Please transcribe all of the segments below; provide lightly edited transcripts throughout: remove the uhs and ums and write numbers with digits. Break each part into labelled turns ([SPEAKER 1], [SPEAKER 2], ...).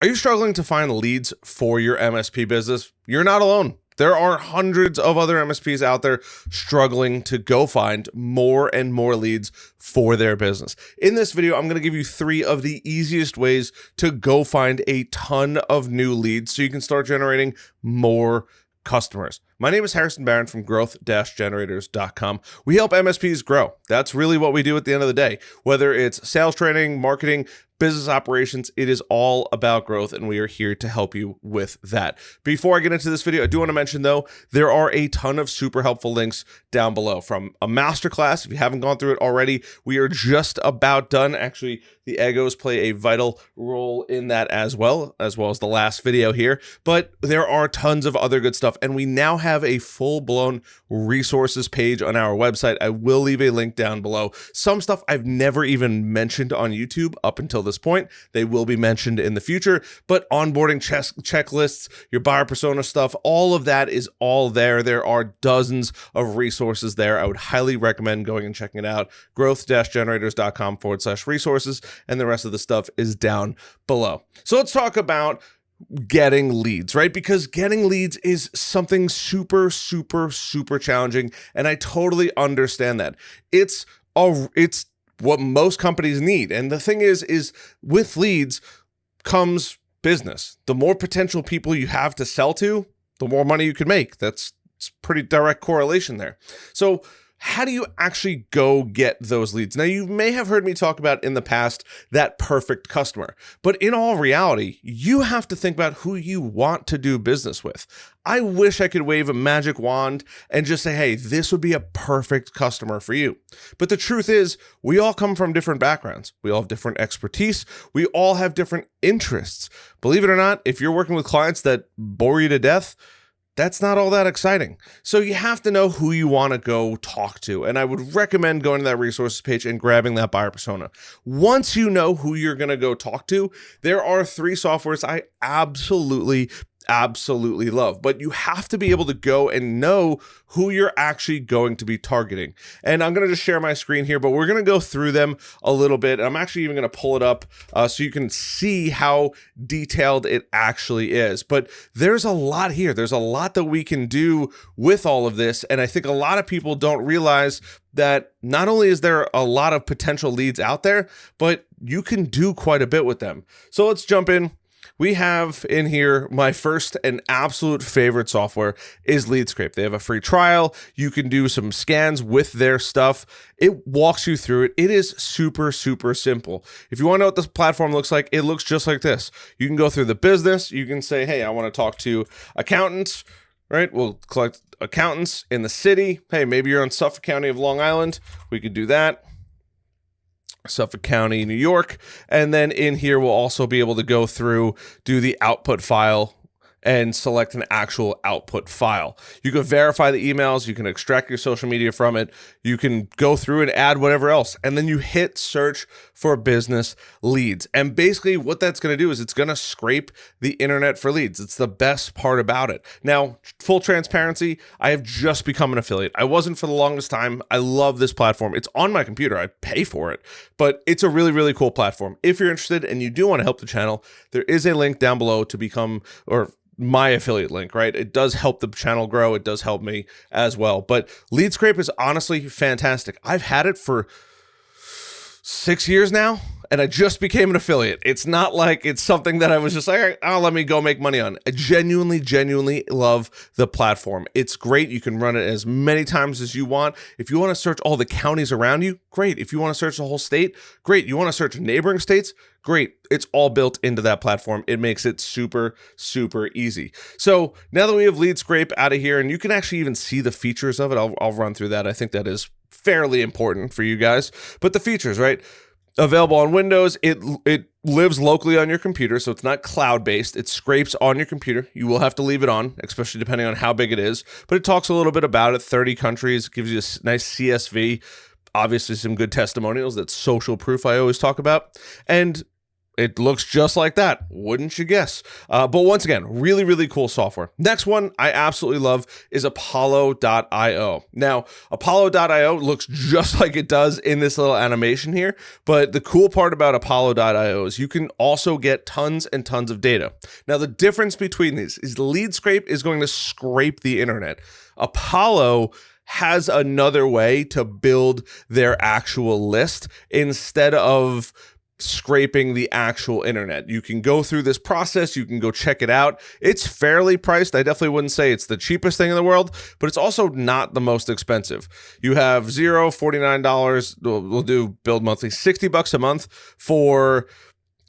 [SPEAKER 1] Are you struggling to find leads for your MSP business? You're not alone. There are hundreds of other MSPs out there struggling to go find more and more leads for their business. In this video, I'm going to give you 3 of the easiest ways to go find a ton of new leads so you can start generating more customers. My name is Harrison Barron from growth-generators.com. We help MSPs grow. That's really what we do at the end of the day. Whether it's sales training, marketing, business operations, it is all about growth, and we are here to help you with that. Before I get into this video, I do want to mention, though, there are a ton of super helpful links down below from a masterclass. If you haven't gone through it already, we are just about done. Actually, the egos play a vital role in that as well as the last video here. But there are tons of other good stuff, and we now have a full-blown resources page on our website. I will leave a link down below. Some stuff I've never even mentioned on YouTube up until this point. They will be mentioned in the future, but onboarding checklists, your buyer persona stuff, all of that is all there. There are dozens of resources there. I would highly recommend going and checking it out. growth-generators.com/resources, and the rest of the stuff is down below. So let's talk about getting leads, right? Because getting leads is something super challenging, and I totally understand that. It's what most companies need. And the thing is with leads comes business. The more potential people you have to sell to, the more money you can make. It's pretty direct correlation there. So how do you actually go get those leads? Now, you may have heard me talk about in the past that perfect customer, but in all reality, you have to think about who you want to do business with. I wish I could wave a magic wand and just say, hey, this would be a perfect customer for you. But the truth is, we all come from different backgrounds. We all have different expertise. We all have different interests. Believe it or not, if you're working with clients that bore you to death, that's not all that exciting. So you have to know who you want to go talk to. And I would recommend going to that resources page and grabbing that buyer persona. Once you know who you're going to go talk to, there are 3 softwares I absolutely love, but you have to be able to go and know who you're actually going to be targeting. And I'm going to just share my screen here, but we're going to go through them a little bit. I'm actually even going to pull it up so you can see how detailed it actually is. But there's a lot here. There's a lot that we can do with all of this. And I think a lot of people don't realize that not only is there a lot of potential leads out there, but you can do quite a bit with them. So let's jump in. We have in here my first and absolute favorite software is LeadScrape. They have a free trial. You can do some scans with their stuff. It walks you through it. It is super simple. If you want to know what this platform looks like, it looks just like this. You can go through the business. You can say, hey, I want to talk to accountants, right? We'll collect accountants in the city. Hey, maybe you're in Suffolk County of Long Island. We could do that. Suffolk County, New York. And then in here, we'll also be able to go through, do the output file and select an actual output file. You can verify the emails. You can extract your social media from it. You can go through and add whatever else. And then you hit search for business leads. And basically what that's going to do is it's going to scrape the internet for leads. It's the best part about it. Now, full transparency, I have just become an affiliate. I wasn't for the longest time. I love this platform. It's on my computer. I pay for it, but it's a really cool platform. If you're interested and you do want to help the channel, there is a link down below to become, or my affiliate link, right? It does help the channel grow. It does help me as well. But LeadScrape is honestly fantastic. I've had it for 6 years now, and I just became an affiliate. It's not like it's something that I was just like, oh, let me go make money on. I genuinely love the platform. It's great. You can run it as many times as you want. If you want to search all the counties around you, great. If you want to search the whole state, great. You want to search neighboring states, great. It's all built into that platform. It makes it super easy. So now that we have LeadScrape out of here, and you can actually even see the features of it, I'll run through that. I think that is fairly important for you guys. But the features, right? Available on Windows. It lives locally on your computer, so it's not cloud-based. It scrapes on your computer. You will have to leave it on, especially depending on how big it is. But it talks a little bit about it. 30 countries, gives you a nice CSV. Obviously, some good testimonials. That's social proof I always talk about. And It looks just like that, wouldn't you guess? But once again, really, really cool software. Next one I absolutely love is Apollo.io. Now, Apollo.io looks just like it does in this little animation here, but the cool part about Apollo.io is you can also get tons and tons of data. Now, the difference between these is Lead Scrape is going to scrape the internet. Apollo has another way to build their actual list instead of scraping the actual internet. You can go through this process, you can go check it out. It's fairly priced. I definitely wouldn't say it's the cheapest thing in the world, but it's also not the most expensive. You have $0, $49, we'll do build monthly, $60 a month for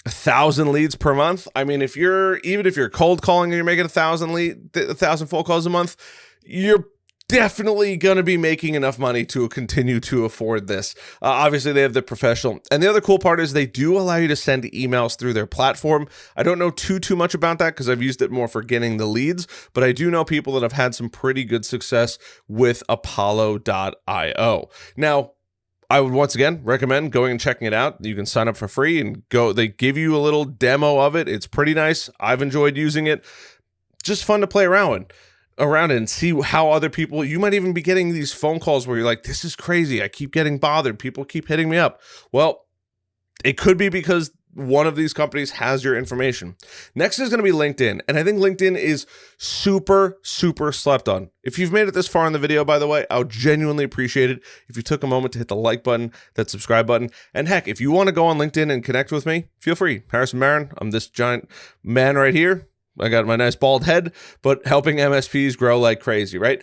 [SPEAKER 1] 1,000 leads per month. I mean, even if you're cold calling and you're making 1,000 phone calls a month, you're definitely going to be making enough money to continue to afford this. Obviously, they have the professional. And the other cool part is they do allow you to send emails through their platform. I don't know too much about that because I've used it more for getting the leads, but I do know people that have had some pretty good success with Apollo.io. Now, I would once again recommend going and checking it out. You can sign up for free and go. They give you a little demo of it. It's pretty nice. I've enjoyed using it. Just fun to play around and see how other people, you might even be getting these phone calls where you're like, this is crazy. I keep getting bothered. People keep hitting me up. Well, it could be because one of these companies has your information. Next is going to be LinkedIn. And I think LinkedIn is super slept on. If you've made it this far in the video, by the way, I would genuinely appreciate it if you took a moment to hit the like button, that subscribe button. And heck, if you want to go on LinkedIn and connect with me, feel free. Harrison Marin, I'm this giant man right here. I got my nice bald head, but helping MSPs grow like crazy, right?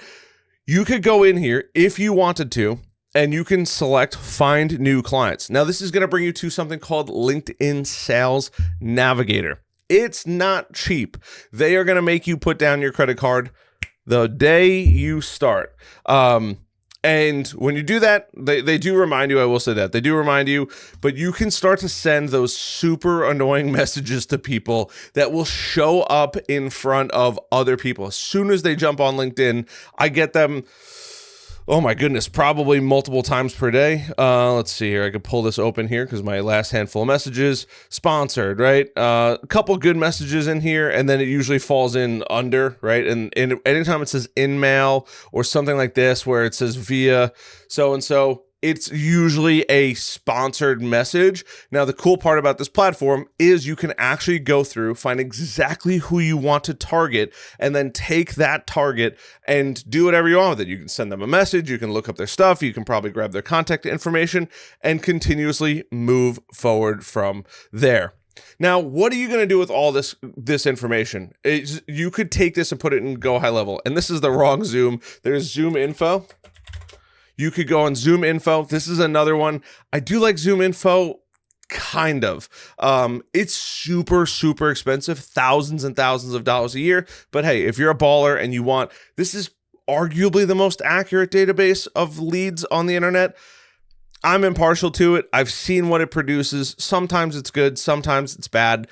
[SPEAKER 1] You could go in here if you wanted to, and you can select find new clients. Now, this is going to bring you to something called LinkedIn Sales Navigator. It's not cheap. They are going to make you put down your credit card the day you start. And when you do that, they do remind you, I will say that, they do remind you, but you can start to send those super annoying messages to people that will show up in front of other people. As soon as they jump on LinkedIn, I get them, oh my goodness, probably multiple times per day. Let's see here. I could pull this open here because my last handful of messages, sponsored, right? A couple good messages in here, and then it usually falls in under, right? And anytime it says in mail or something like this where it says via so-and-so, it's usually a sponsored message. Now, the cool part about this platform is you can actually go through, find exactly who you want to target, and then take that target and do whatever you want with it. You can send them a message, you can look up their stuff, you can probably grab their contact information, and continuously move forward from there. Now, what are you going to do with all this information? You could take this and put it in Go High Level, and this is the wrong Zoom. There's Zoom Info. You could go on Zoom Info. This is another one. I do like Zoom Info, kind of. It's super expensive, thousands and thousands of dollars a year. But hey, if you're a baller and you want, this is arguably the most accurate database of leads on the internet. I'm impartial to it. I've seen what it produces. Sometimes it's good, sometimes it's bad.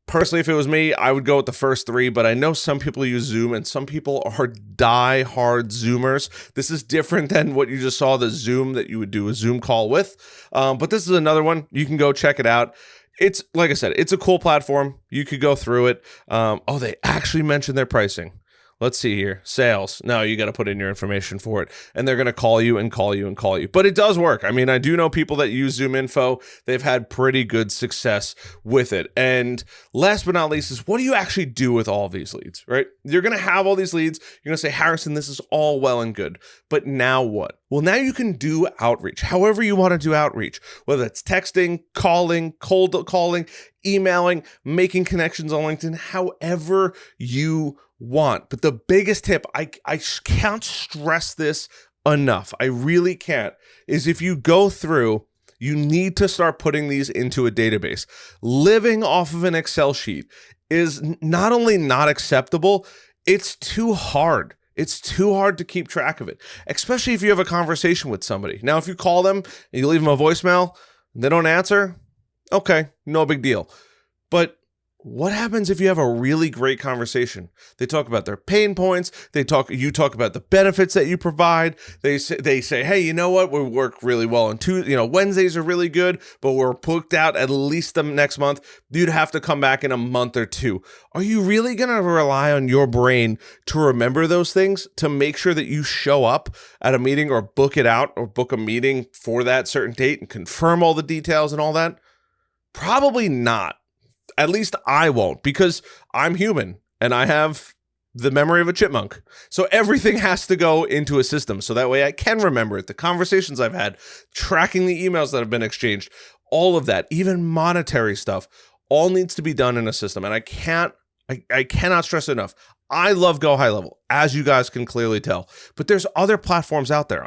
[SPEAKER 1] Personally, if it was me, I would go with the first three, but I know some people use Zoom and some people are die-hard Zoomers. This is different than what you just saw, the Zoom that you would do a Zoom call with. But this is another one. You can go check it out. It's, like I said, it's a cool platform. You could go through it. Oh, they actually mentioned their pricing. Let's see here. Sales. No, you got to put in your information for it. And they're going to call you and call you and call you. But it does work. I mean, I do know people that use Zoom Info. They've had pretty good success with it. And last but not least is, what do you actually do with all of these leads, right? You're going to have all these leads. You're going to say, Harrison, this is all well and good. But now what? Well, now you can do outreach, however you want to do outreach, whether it's texting, calling, cold calling, emailing, making connections on LinkedIn, however you want. But the biggest tip, I can't stress this enough, I really can't, is if you go through, you need to start putting these into a database. Living off of an Excel sheet is not only not acceptable, it's too hard. It's too hard to keep track of it, especially if you have a conversation with somebody. Now, if you call them and you leave them a voicemail, and they don't answer, okay, no big deal. But What happens if you have a really great conversation? They talk about their pain points. You talk about the benefits that you provide. They say, hey, you know what? We work really well on Wednesdays are really good, but we're booked out at least the next month. You'd have to come back in a month or two. Are you really going to rely on your brain to remember those things, to make sure that you show up at a meeting or book it out or book a meeting for that certain date and confirm all the details and all that? Probably not. At least I won't, because I'm human and I have the memory of a chipmunk. So everything has to go into a system. So that way I can remember it. The conversations I've had, tracking the emails that have been exchanged, all of that, even monetary stuff, all needs to be done in a system. And I cannot stress it enough. I love Go High Level, as you guys can clearly tell, but there's other platforms out there.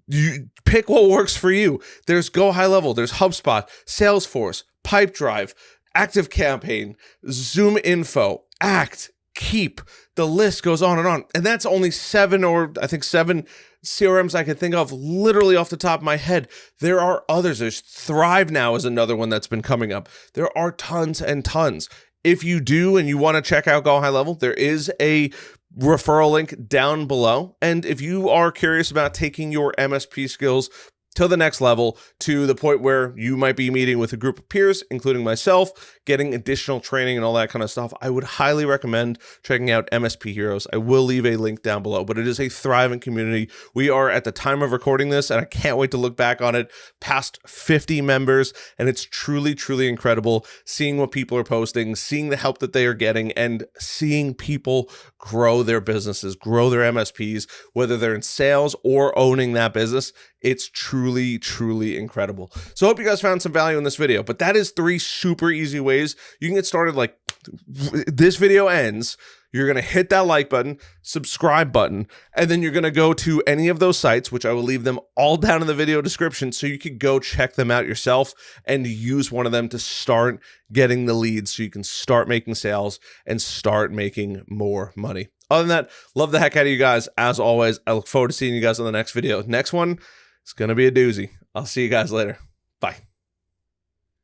[SPEAKER 1] You pick what works for you. There's Go High Level, there's HubSpot, Salesforce, Pipedrive, ActiveCampaign, Zoom Info, Act, Keep. The list goes on. And that's only 7 CRMs I can think of literally off the top of my head. There are others. There's Thrive Now is another one that's been coming up. There are tons and tons. If you do and you want to check out Go High Level, there is a referral link down below. And if you are curious about taking your MSP skills to the next level, to the point where you might be meeting with a group of peers, including myself, getting additional training and all that kind of stuff, I would highly recommend checking out MSP Heroes. I will leave a link down below, but it is a thriving community. We are, at the time of recording this, and I can't wait to look back on it, past 50 members, and it's truly, truly incredible seeing what people are posting, seeing the help that they are getting, and seeing people grow their businesses, grow their MSPs, whether they're in sales or owning that business. It's truly, truly incredible. So I hope you guys found some value in this video, but that is 3 super easy ways you can get started. Like, this video ends, you're going to hit that like button, subscribe button, and then you're going to go to any of those sites, which I will leave them all down in the video description, so you can go check them out yourself and use one of them to start getting the leads so you can start making sales and start making more money. Other than that, love the heck out of you guys. As always, I look forward to seeing you guys on the next video. Next one, it's going to be a doozy. I'll see you guys later. Bye.